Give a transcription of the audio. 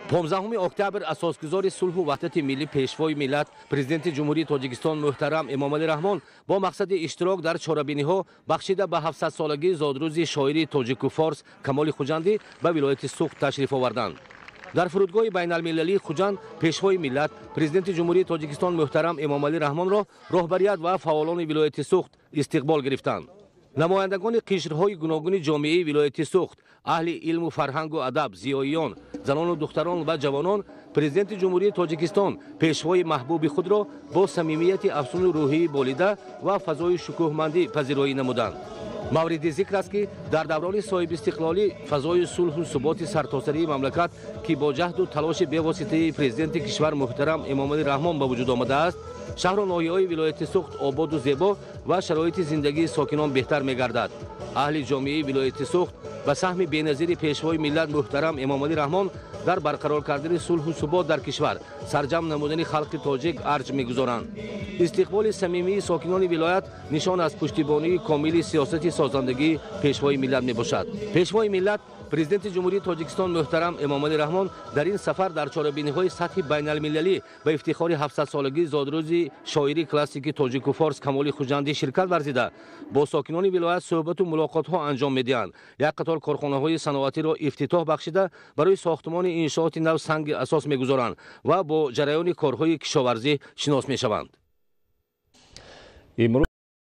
پانزدهم اکتبر اساسگزار صلح و وحدت ملی پیشوای ملت پرزیدنت جمهوری تاجیکستان محترم امامعلی رحمان با مقصد اشتراک در چهاربینی‌ها بخشیده به 700 سالگی زادروز شاعری تاجیک و فارس کمال خوجندی به ولایت سوخت تشریف آوردند. در فرودگاه بین المللی خوجند پیشوای ملت پرزیدنت جمهوری تاجیکستان محترم امامعلی رحمان را راهبریت و فعالان ولایت سوخت استقبال گرفتند. نمایندگان قشرهای گوناگون جامعه ولایت سوخت، اهل علم و فرهنگ و ادب، زیاییان، زنان و دختران و جوانان پرزیدنت جمهوری تاجیکستان پیشوای محبوب خود را با صمیمیت افزون روحی بالیده و فضای شکوهمندی پذیرایی نمودند. مورد ذکر است که در دوران صاحب استقلالی فضای صلح و ثبات سرتاسری مملکت که با جهد و تلاش بی‌واسطه پرزیدنت کشور محترم امامعلی رحمان به وجود آمده است، شهر و ناحیه‌های ولایت سوخت آباد و زیبا و شرایط زندگی ساکنان بهتر می‌گردد. اهل جامعه ولایت سوخت به سهم بی‌نظیر پیشوای ملت محترم امامعلی رحمان در برقرار کردن صلح و ثبات در کشور سرجم نمودن خلق تاجیک ارج می‌گذارند. استقبال صمیمی ساکنان ولایت نشان از پشتیبانی کامل سیاست سازندگی پیشوای ملت میباشد. پیشوای ملت پرزیدنت جمهوری تاجیکستان محترم امامعلی رحمان در این سفر در چهاربینی‌های سطح بین المللی به افتخار 700 سالگی زادروز شاعری کلاسیک تاجیک و فارس کمال خوجندی شرکت ورزیده با ساکنان ولایت صحبت و ملاقات‌ها انجام می‌دهند. یک قطار کارخانه‌های صنعتی را افتتاح بخشیده برای ساختمان انشاءات نو سنگ اساس می‌گذارند و با جریان کارهای کشاورزی شناس می‌شوند. امروز